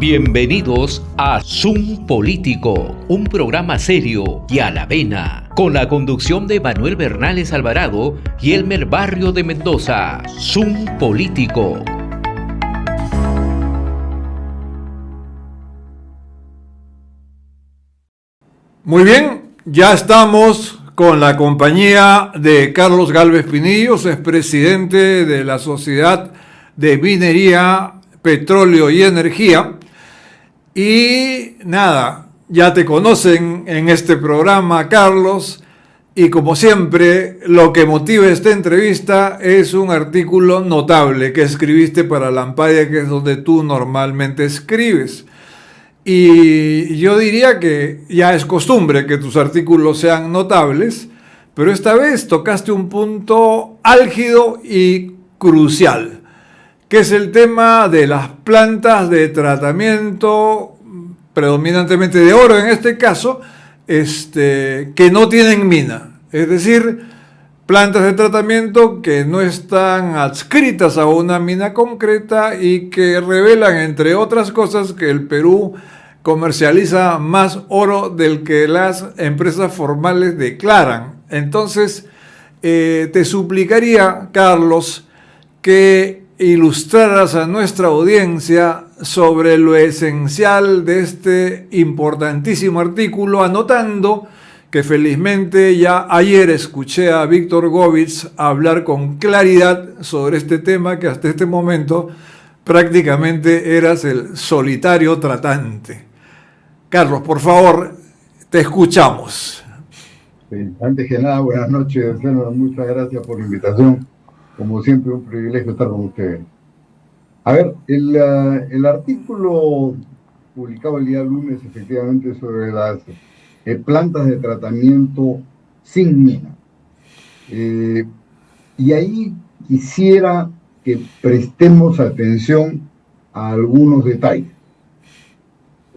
Bienvenidos a Zoom Político, un programa serio y a la vena, con la conducción de Manuel Bernales Alvarado y Elmer Barrio de Mendoza. Zoom Político. Muy bien, ya estamos con la compañía de Carlos Gálvez Pinillos, es presidente de la Sociedad de Minería, Petróleo y Energía. Y nada, ya te conocen en este programa, Carlos, y como siempre, lo que motiva esta entrevista es un artículo notable que escribiste para La Ampalla, que es donde tú normalmente escribes. Y yo diría que ya es costumbre que tus artículos sean notables, pero esta vez tocaste un punto álgido y crucial, que es el tema de las plantas de tratamiento, predominantemente de oro en este caso, que no tienen mina. Es decir, plantas de tratamiento que no están adscritas a una mina concreta y que revelan, entre otras cosas, que el Perú comercializa más oro del que las empresas formales declaran. Entonces, te suplicaría, Carlos, que ilustraras a nuestra audiencia sobre lo esencial de este importantísimo artículo, anotando que felizmente ya ayer escuché a Víctor Govitz hablar con claridad sobre este tema, que hasta este momento prácticamente eras el solitario tratante. Carlos, por favor, te escuchamos. Antes que nada, buenas noches, muchas gracias por la invitación. Como siempre, un privilegio estar con ustedes. A ver, el artículo publicado el día lunes, efectivamente, sobre las plantas de tratamiento sin mina. Y ahí quisiera que prestemos atención a algunos detalles.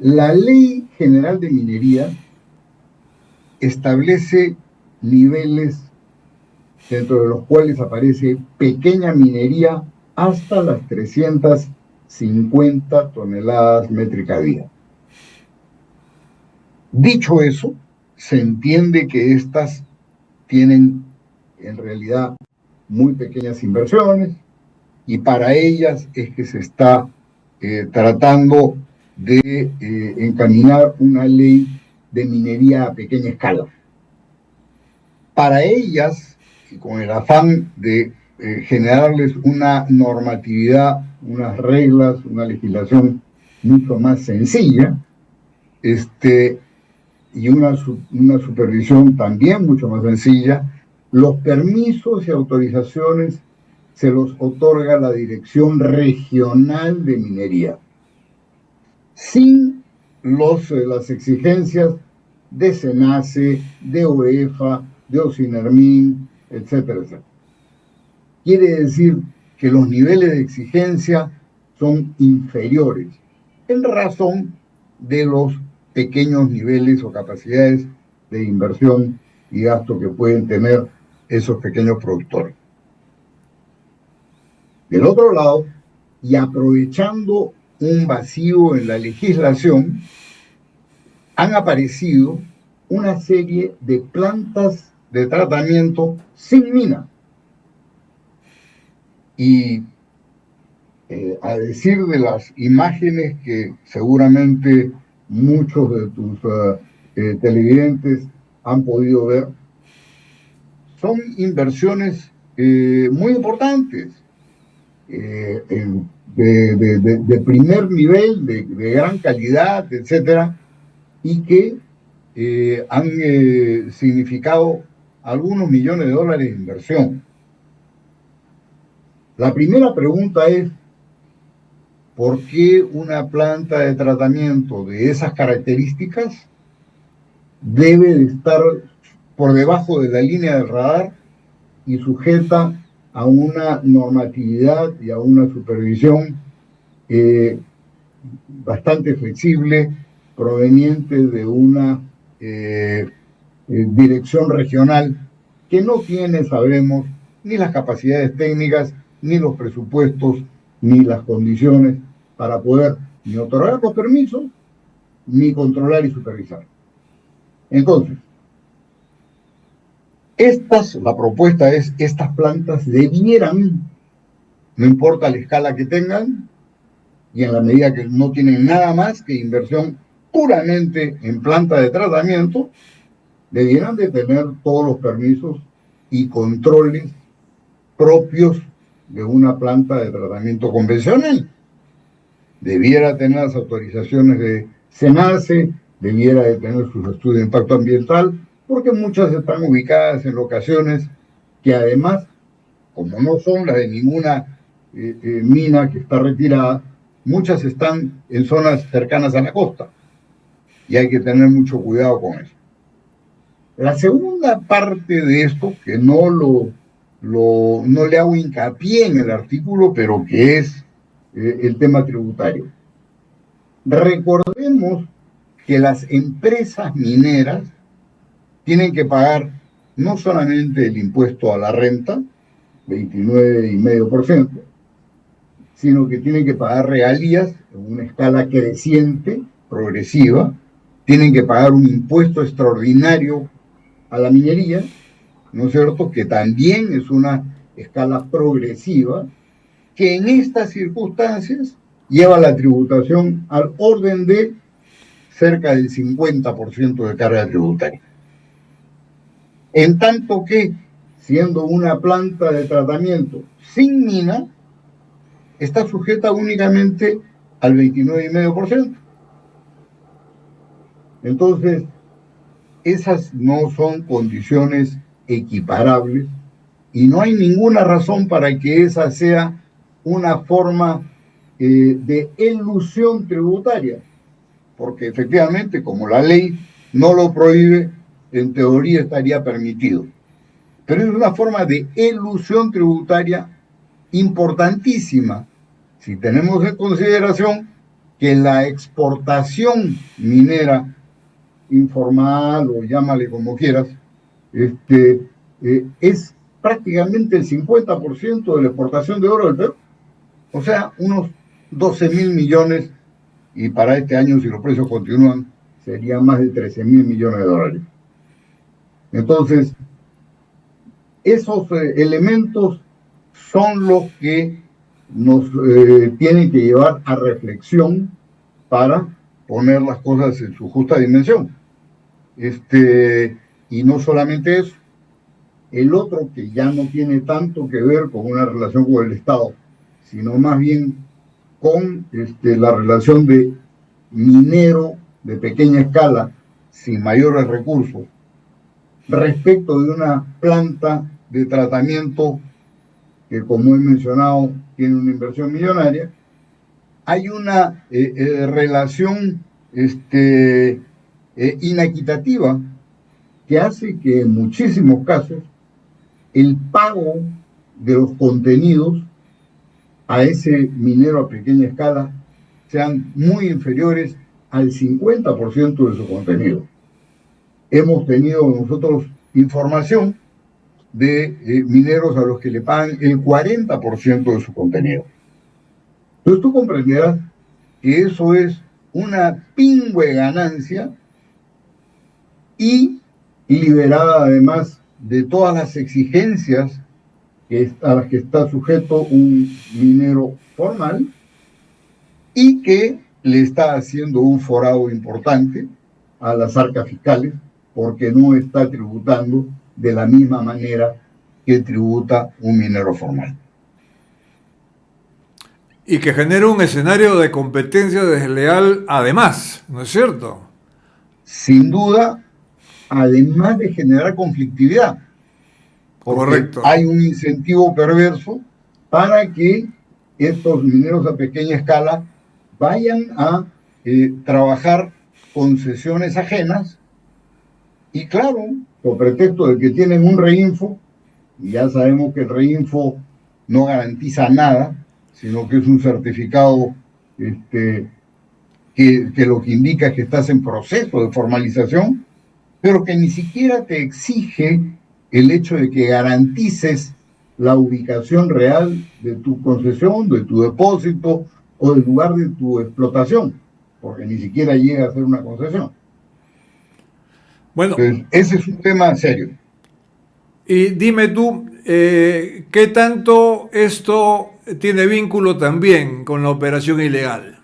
La Ley General de Minería establece niveles dentro de los cuales aparece pequeña minería hasta las 350 toneladas métricas día. Dicho eso, se entiende que estas tienen en realidad muy pequeñas inversiones y para ellas es que se está tratando de encaminar una ley de minería a pequeña escala. Para ellas, y con el afán de generarles una normatividad, unas reglas, una legislación mucho más sencilla, y una supervisión también mucho más sencilla, los permisos y autorizaciones se los otorga la Dirección Regional de Minería, sin las exigencias de SENACE, de OEFA, de OSINERMIN, etcétera, etcétera. Quiere decir que los niveles de exigencia son inferiores en razón de los pequeños niveles o capacidades de inversión y gasto que pueden tener esos pequeños productores. Del otro lado, y aprovechando un vacío en la legislación, han aparecido una serie de plantas de tratamiento sin mina. Y a decir de las imágenes que seguramente muchos de tus televidentes han podido ver, son inversiones muy importantes, de primer nivel, de gran calidad, etcétera, y que han significado algunos millones de dólares de inversión. La primera pregunta es, ¿por qué una planta de tratamiento de esas características debe de estar por debajo de la línea del radar y sujeta a una normatividad y a una supervisión bastante flexible, proveniente de una dirección regional que no tiene, sabemos, ni las capacidades técnicas, ni los presupuestos, ni las condiciones para poder ni otorgar los permisos, ni controlar y supervisar. Entonces, la propuesta es, estas plantas debieran, no importa la escala que tengan, y en la medida que no tienen nada más que inversión puramente en planta de tratamiento, debieran de tener todos los permisos y controles propios de una planta de tratamiento convencional. Debiera tener las autorizaciones de SENACE, debiera de tener sus estudios de impacto ambiental, porque muchas están ubicadas en locaciones que además, como no son las de ninguna mina que está retirada, muchas están en zonas cercanas a la costa, y hay que tener mucho cuidado con eso. La segunda parte de esto, que no le hago hincapié en el artículo, pero que es el tema tributario. Recordemos que las empresas mineras tienen que pagar no solamente el impuesto a la renta, 29,5%, sino que tienen que pagar regalías en una escala creciente, progresiva, tienen que pagar un impuesto extraordinario a la minería, ¿no es cierto?, que también es una escala progresiva, que en estas circunstancias lleva la tributación al orden de cerca del 50% de carga tributaria. En tanto que, siendo una planta de tratamiento sin mina, está sujeta únicamente al 29,5%. Entonces, esas no son condiciones equiparables y no hay ninguna razón para que esa sea una forma de elusión tributaria, porque efectivamente, como la ley no lo prohíbe, en teoría estaría permitido. Pero es una forma de elusión tributaria importantísima, si tenemos en consideración que la exportación minera informal, o llámale como quieras, es prácticamente el 50% de la exportación de oro del Perú. O sea, unos 12.000 millones, y para este año, si los precios continúan, serían más de 13.000 millones de dólares. Entonces, esos elementos son los que nos tienen que llevar a reflexión para poner las cosas en su justa dimensión. Y no solamente eso, el otro que ya no tiene tanto que ver con una relación con el Estado, sino más bien con la relación de minero de pequeña escala, sin mayores recursos, respecto de una planta de tratamiento que, como he mencionado, tiene una inversión millonaria. Hay una relación inequitativa que hace que en muchísimos casos el pago de los contenidos a ese minero a pequeña escala sean muy inferiores al 50% de su contenido. Hemos tenido nosotros información de mineros a los que le pagan el 40% de su contenido. Entonces tú comprenderás que eso es una pingüe ganancia y liberada además de todas las exigencias a las que está sujeto un minero formal, y que le está haciendo un forado importante a las arcas fiscales, porque no está tributando de la misma manera que tributa un minero formal. Y que genera un escenario de competencia desleal además, ¿no es cierto? Sin duda, además de generar conflictividad. Porque correcto, hay un incentivo perverso para que estos mineros a pequeña escala vayan a trabajar concesiones ajenas, y claro, por pretexto de que tienen un reinfo, y ya sabemos que el reinfo no garantiza nada, sino que es un certificado que lo que indica es que estás en proceso de formalización, pero que ni siquiera te exige el hecho de que garantices la ubicación real de tu concesión, de tu depósito o del lugar de tu explotación, porque ni siquiera llega a ser una concesión. Bueno, Entonces, ese es un tema serio. y dime tú, ¿qué tanto esto tiene vínculo también con la operación ilegal?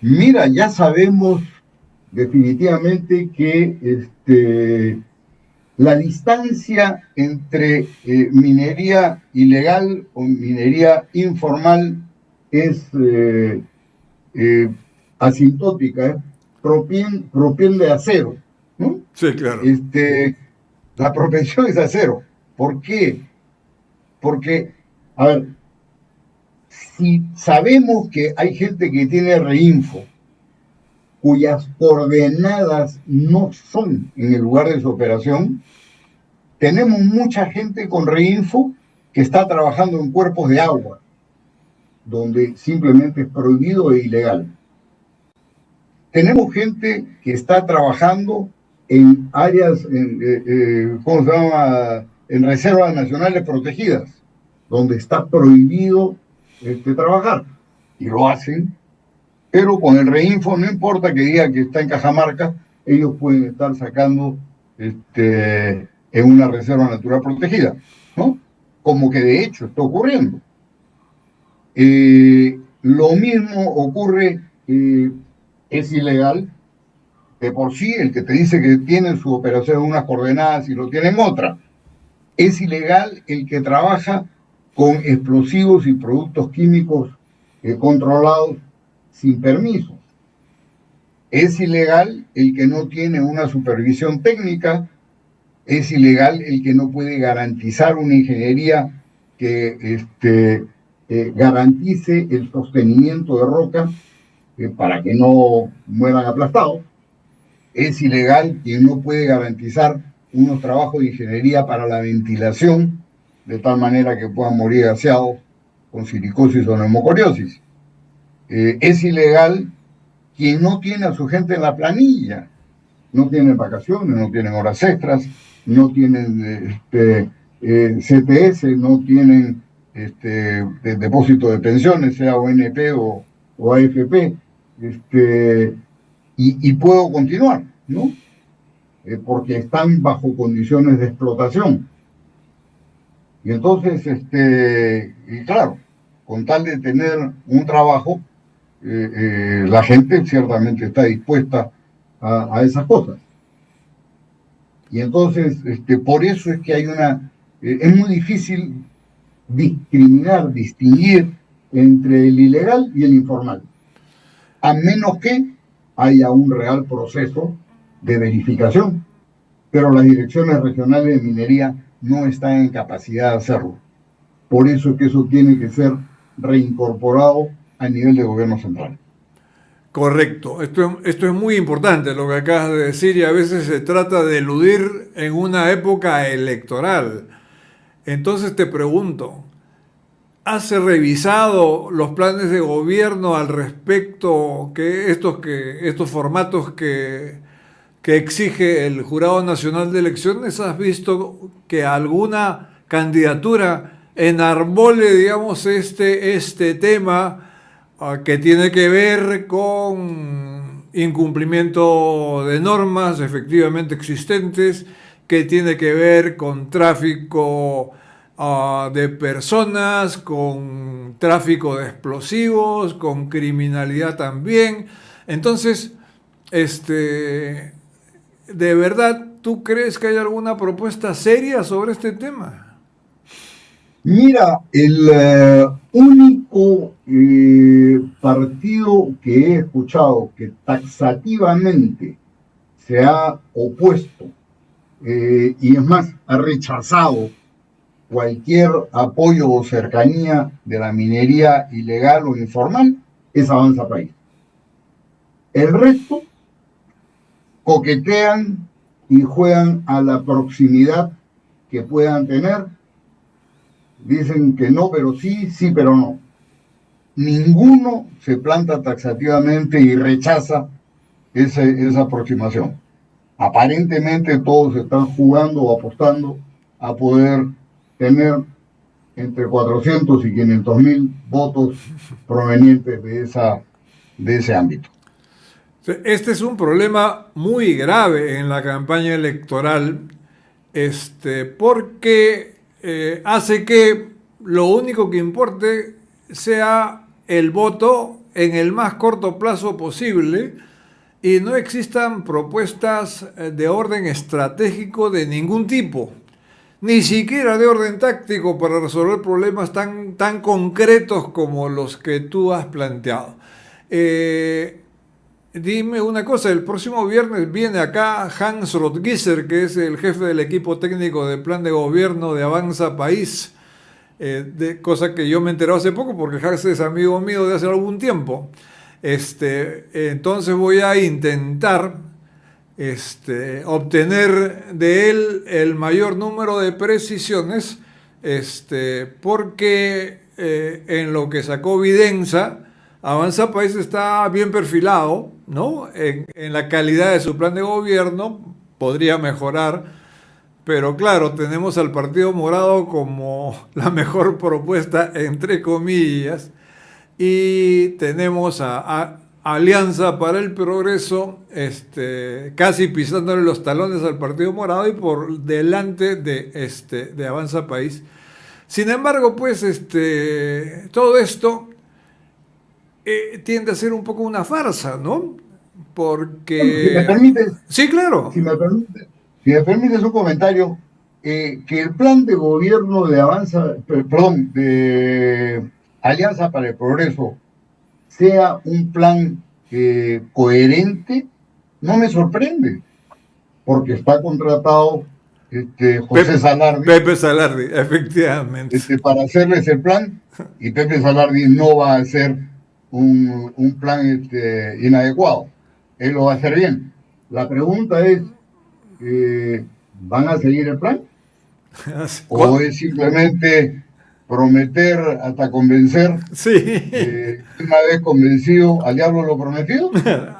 Mira, ya sabemos definitivamente que la distancia entre minería ilegal o minería informal es asintótica, propiende a cero, ¿no? Sí, claro. La propensión es a cero. ¿Por qué? Porque, a ver, si sabemos que hay gente que tiene reinfo, cuyas coordenadas no son en el lugar de su operación, tenemos mucha gente con reinfo que está trabajando en cuerpos de agua, donde simplemente es prohibido e ilegal. Tenemos gente que está trabajando en áreas, ¿cómo se llama?, en reservas nacionales protegidas, donde está prohibido trabajar, y lo hacen, pero con el reinfo, no importa que diga que está en Cajamarca, ellos pueden estar sacando en una reserva natural protegida, ¿no? Como que de hecho está ocurriendo. Lo mismo ocurre, es ilegal de por sí el que te dice que tiene su operación en unas coordenadas y lo tiene en otra. Es ilegal el que trabaja con explosivos y productos químicos controlados sin permiso. Es ilegal el que no tiene una supervisión técnica. Es ilegal el que no puede garantizar una ingeniería que garantice el sostenimiento de roca para que no mueran aplastados. Es ilegal quien no puede garantizar unos trabajos de ingeniería para la ventilación, de tal manera que puedan morir gaseados con silicosis o neumocoriosis. Es ilegal quien no tiene a su gente en la planilla, no tienen vacaciones, no tienen horas extras, no tienen CTS, no tienen depósito de pensiones, sea ONP o AFP, y puedo continuar, ¿no? Porque están bajo condiciones de explotación. Y entonces, y claro, con tal de tener un trabajo, la gente ciertamente está dispuesta a esas cosas. Y entonces, por eso es que hay es muy difícil distinguir entre el ilegal y el informal, a menos que haya un real proceso de verificación, pero las direcciones regionales de minería no están en capacidad de hacerlo. Por eso es que eso tiene que ser reincorporado a nivel de gobierno central. Correcto, esto es muy importante lo que acabas de decir, y a veces se trata de eludir en una época electoral. Entonces te pregunto, ¿has revisado los planes de gobierno al respecto, que estos formatos que exige el Jurado Nacional de Elecciones? ¿Has visto que alguna candidatura enarbole, digamos, este tema que tiene que ver con incumplimiento de normas efectivamente existentes, que tiene que ver con tráfico de personas, con tráfico de explosivos, con criminalidad también? Entonces, ¿de verdad tú crees que hay alguna propuesta seria sobre este tema? Mira, el único partido que he escuchado que taxativamente se ha opuesto y es más, ha rechazado cualquier apoyo o cercanía de la minería ilegal o informal es Avanza País. El resto coquetean y juegan a la proximidad que puedan tener. Dicen que no, pero sí, sí, pero no. Ninguno se planta taxativamente y rechaza esa aproximación. Aparentemente todos están jugando o apostando a poder tener entre 400 y 500 mil votos provenientes de ese ámbito. Este es un problema muy grave en la campaña electoral, porque hace que lo único que importe sea el voto en el más corto plazo posible y no existan propuestas de orden estratégico de ningún tipo, ni siquiera de orden táctico para resolver problemas tan concretos como los que tú has planteado. Dime una cosa, el próximo viernes viene acá Hans Rothgisser, que es el jefe del equipo técnico de plan de gobierno de Avanza País, cosa que yo me enteré hace poco porque Hans es amigo mío de hace algún tiempo. Entonces voy a intentar obtener de él el mayor número de precisiones, porque en lo que sacó Videnza, Avanza País está bien perfilado, ¿no? En la calidad de su plan de gobierno, podría mejorar, pero claro, tenemos al Partido Morado como la mejor propuesta, entre comillas, y tenemos a Alianza para el Progreso, casi pisándole los talones al Partido Morado y por delante de Avanza País. Sin embargo, pues, todo esto tiende a ser un poco una farsa, ¿no? Porque... Bueno, si me permites, sí, claro. Si me permites un comentario, que el plan de gobierno de de Alianza para el Progreso sea un plan coherente, no me sorprende, porque está contratado José Salardi. Pepe Salardi, efectivamente. Para hacerles el plan, y Pepe Salardi no va a hacer un plan inadecuado. Él lo va a hacer bien. La pregunta es, ¿van a seguir el plan? ¿O es simplemente prometer hasta convencer? Sí. Una vez convencido, al diablo lo prometido.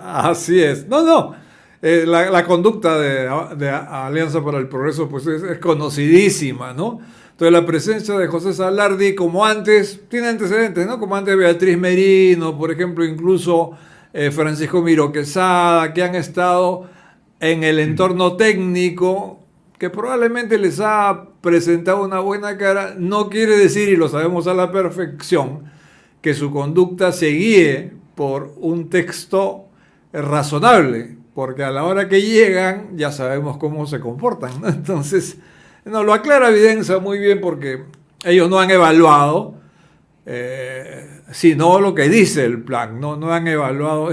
Así es. No. La conducta de Alianza para el Progreso pues es conocidísima, ¿no? Entonces la presencia de José Salardi, como antes, tiene antecedentes, ¿no? Como antes Beatriz Merino, por ejemplo, incluso Francisco Miro Quesada, que han estado en el entorno técnico, que probablemente les ha presentado una buena cara, no quiere decir, y lo sabemos a la perfección, que su conducta se guíe por un texto razonable, porque a la hora que llegan ya sabemos cómo se comportan, ¿no? Entonces, no, lo aclara Videnza muy bien porque ellos no han evaluado, sino lo que dice el plan, no han evaluado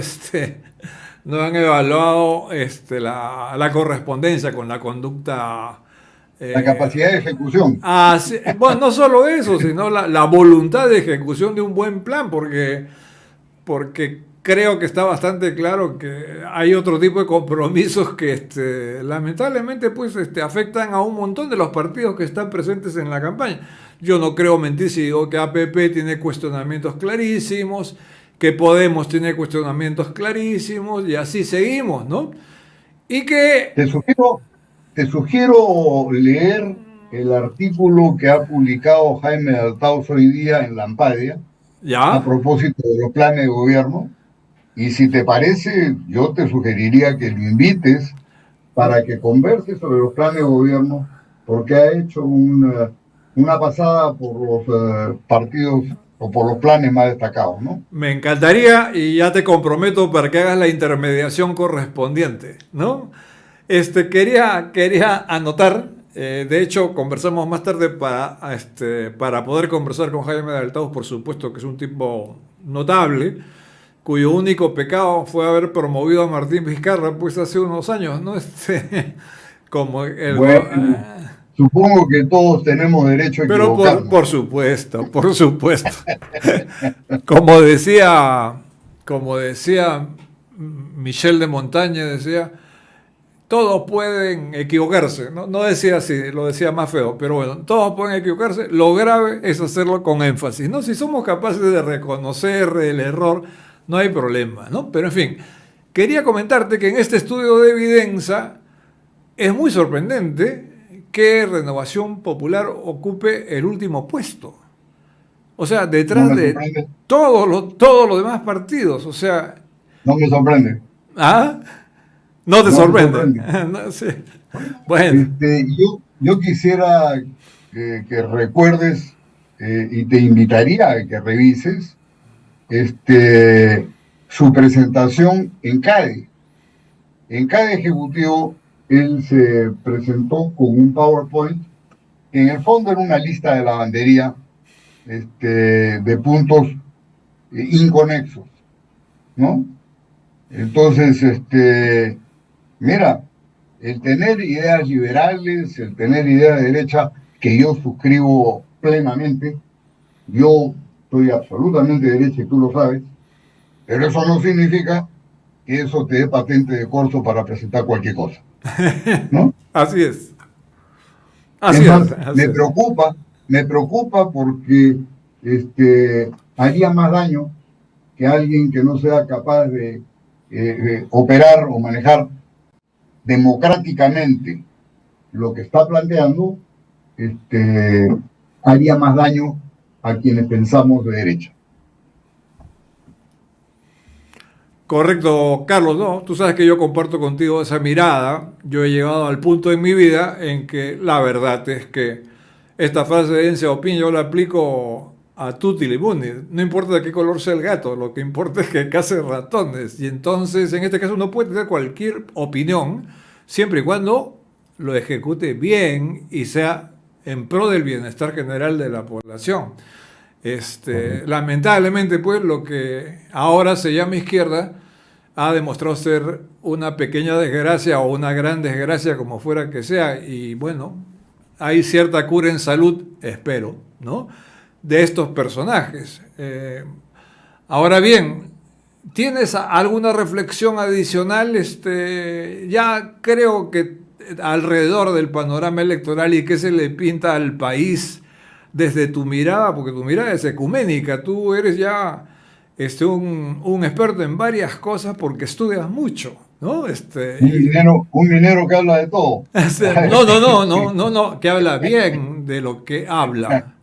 la correspondencia con la conducta. La capacidad de ejecución. Sí, bueno, no solo eso, sino la voluntad de ejecución de un buen plan, porque creo que está bastante claro que hay otro tipo de compromisos que lamentablemente pues afectan a un montón de los partidos que están presentes en la campaña. Yo no creo mentir si digo que APP tiene cuestionamientos clarísimos, que Podemos tiene cuestionamientos clarísimos, y así seguimos, ¿no? Y que... Te sugiero leer el artículo que ha publicado Jaime Daltaus hoy día en Lampadia, ¿ya? A propósito de los planes de gobierno. Y si te parece, yo te sugeriría que lo invites para que converse sobre los planes de gobierno, porque ha hecho una pasada por los partidos o por los planes más destacados, ¿no? Me encantaría, y ya te comprometo para que hagas la intermediación correspondiente, ¿no? Quería anotar, de hecho conversamos más tarde para poder conversar con Jaime Daltaus, por supuesto que es un tipo notable, cuyo único pecado fue haber promovido a Martín Vizcarra pues hace unos años, ¿no? Supongo que todos tenemos derecho a equivocarnos. Pero por supuesto. Como decía Michel de Montaigne, decía, todos pueden equivocarse, ¿no? No decía así, lo decía más feo, pero bueno, todos pueden equivocarse, lo grave es hacerlo con énfasis, ¿no? Si somos capaces de reconocer el error, no hay problema, ¿no? Pero en fin, quería comentarte que en este estudio de Videnza es muy sorprendente que Renovación Popular ocupe el último puesto. O sea, No detrás me de sorprende. todos los demás partidos. O sea, No me sorprende. ¿ah? No te No me sorprende. sorprende. No sé. Bueno, Bueno, yo quisiera que recuerdes y te invitaría a que revises su presentación en CADE. En CADE Ejecutivo, él se presentó con un PowerPoint que en el fondo era una lista de lavandería de puntos inconexos, ¿no? Entonces, mira, el tener ideas liberales, el tener ideas de derecha, que yo suscribo plenamente, yo soy absolutamente de derecha y tú lo sabes, pero eso no significa que eso te dé patente de corso para presentar cualquier cosa, ¿no? así es. Es Así es. más, Así es. me preocupa porque haría más daño que alguien que no sea capaz de operar o manejar democráticamente lo que está planteando, haría más daño a quienes pensamos de derecha. Correcto, Carlos, no, tú sabes que yo comparto contigo esa mirada. Yo he llegado al punto en mi vida en que la verdad es que esta frase de Ense Opin yo la aplico a tutti limundi. No importa de qué color sea el gato, lo que importa es que case ratones. Y entonces, en este caso, uno puede tener cualquier opinión siempre y cuando lo ejecute bien y sea en pro del bienestar general de la población. Lamentablemente, pues, lo que ahora se llama izquierda ha demostrado ser una pequeña desgracia o una gran desgracia, como fuera que sea, y bueno, hay cierta cura en salud, espero, ¿no? De estos personajes. Ahora bien, ¿tienes alguna reflexión adicional? Ya creo que alrededor del panorama electoral y qué se le pinta al país desde tu mirada, porque tu mirada es ecuménica, tú eres ya un experto en varias cosas porque estudias mucho, ¿no? Un minero que habla de todo. No, que habla bien de lo que habla,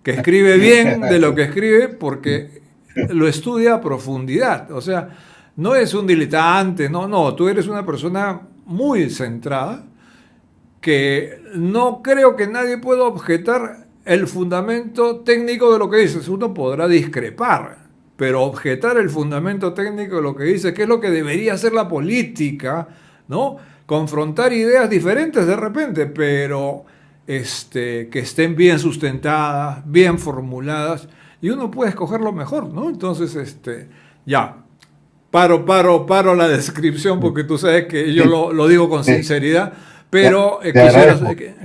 que escribe bien de lo que escribe porque lo estudia a profundidad, o sea, no es un diletante, no, tú eres una persona muy centrada que no creo que nadie pueda objetar el fundamento técnico de lo que dices. Uno podrá discrepar, pero objetar el fundamento técnico de lo que dices, que es lo que debería hacer la política, ¿no? Confrontar ideas diferentes de repente, pero que estén bien sustentadas, bien formuladas, y uno puede escoger lo mejor, ¿no? Entonces, ya, paro la descripción porque tú sabes que yo lo digo con sinceridad, pero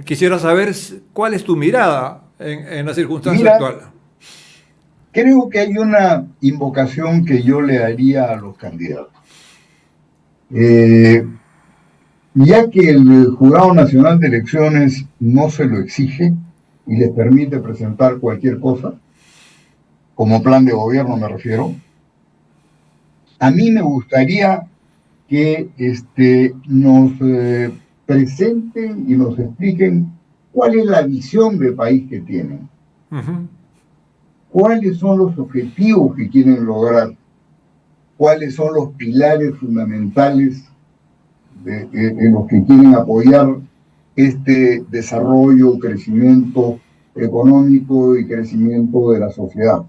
quisiera saber cuál es tu mirada en la circunstancia Mira, actual. creo que hay una invocación que yo le haría a los candidatos. Ya que el Jurado Nacional de Elecciones no se lo exige y les permite presentar cualquier cosa, como plan de gobierno me refiero, a mí me gustaría que nos presenten y nos expliquen cuál es la visión de país que tienen, cuáles son los objetivos que quieren lograr, cuáles son los pilares fundamentales en los que quieren apoyar este desarrollo, crecimiento económico y crecimiento de la sociedad,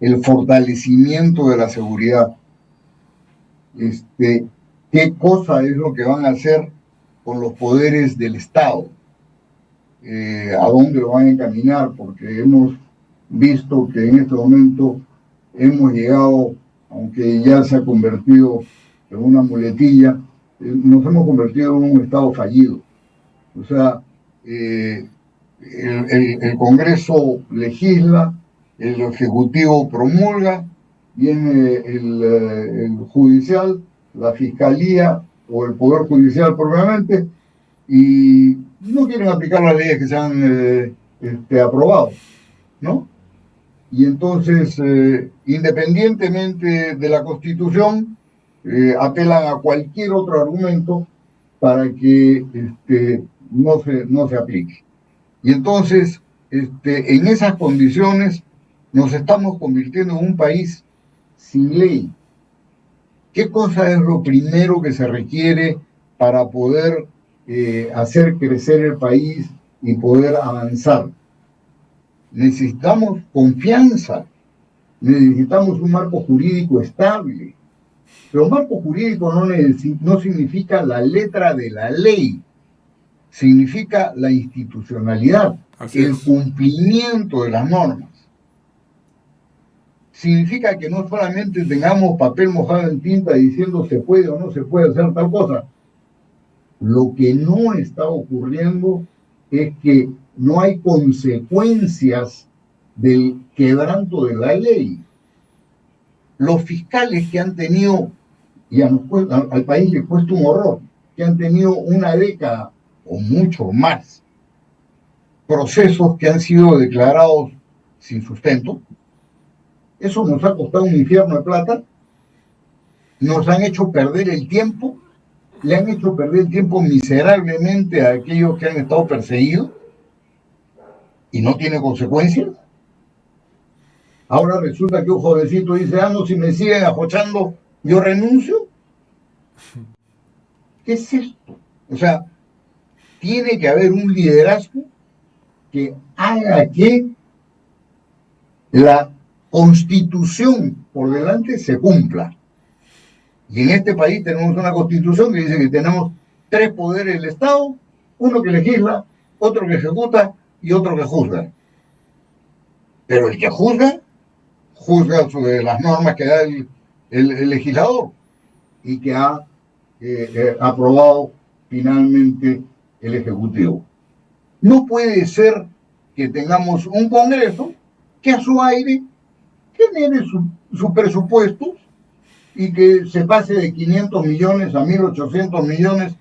el fortalecimiento de la seguridad. ¿Qué cosa es lo que van a hacer con los poderes del Estado? ¿A dónde lo van a encaminar? Porque hemos visto que en este momento hemos llegado, aunque ya se ha convertido en una muletilla, nos hemos convertido en un Estado fallido. O sea, el Congreso legisla, el Ejecutivo promulga, viene el Judicial, la Fiscalía o el Poder Judicial propiamente, y no quieren aplicar las leyes que se han aprobado, ¿no? Y entonces, independientemente de la Constitución, apelan a cualquier otro argumento para que no se aplique. Y entonces, en esas condiciones, Nos estamos convirtiendo en un país sin ley. ¿Qué cosa es lo primero que se requiere para poder hacer crecer el país y poder avanzar? Necesitamos confianza, necesitamos un marco jurídico estable. Pero marco jurídico no significa la letra de la ley, significa la institucionalidad, el cumplimiento de las normas. Significa que no solamente tengamos papel mojado en tinta diciendo se puede o no se puede hacer tal cosa. Lo que no está ocurriendo es que no hay consecuencias del quebranto de la ley. Los fiscales que han tenido, y al país le cuesta un horror, que han tenido una década o mucho más, procesos que han sido declarados sin sustento, eso nos ha costado un infierno de plata, nos han hecho perder el tiempo, le han hecho perder el tiempo miserablemente a aquellos que han estado perseguidos y no tiene consecuencias. Ahora resulta que un jovencito dice, no, si me siguen ajochando, yo renuncio. ¿Qué es esto? O sea, tiene que haber un liderazgo que haga que la Constitución por delante se cumpla. Y en este país tenemos una Constitución que dice que tenemos 3 poderes del Estado, uno que legisla, otro que ejecuta y otro que juzga. Pero el que juzga sobre las normas que da el legislador y que ha aprobado finalmente el Ejecutivo. No puede ser que tengamos un Congreso que a su aire genere su presupuesto y que se pase de 500 millones a 1.800 millones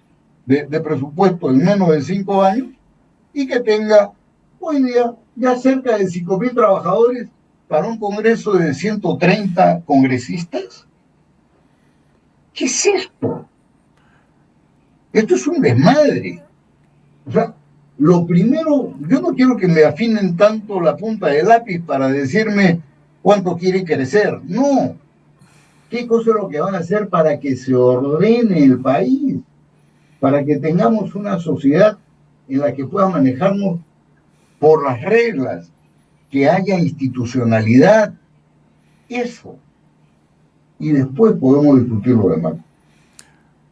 de presupuesto en menos de 5 años y que tenga hoy día ya cerca de 5.000 trabajadores para un Congreso de 130 congresistas. ¿Qué es esto? Esto es un desmadre. O sea, lo primero, yo no quiero que me afinen tanto la punta del lápiz para decirme cuánto quiere crecer. No. ¿Qué cosa es lo que van a hacer para que se ordene el país? Para que tengamos una sociedad en la que pueda manejarnos por las reglas, que haya institucionalidad. Eso. Y después podemos discutir lo demás.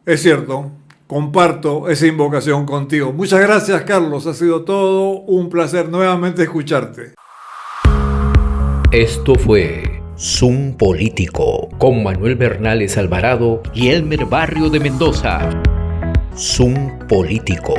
Es cierto. Comparto esa invocación contigo. Muchas gracias, Carlos. Ha sido todo un placer nuevamente escucharte. Esto fue Zoom Político con Manuel Bernales Alvarado y Elmer Barrio de Mendoza. Zoom Político.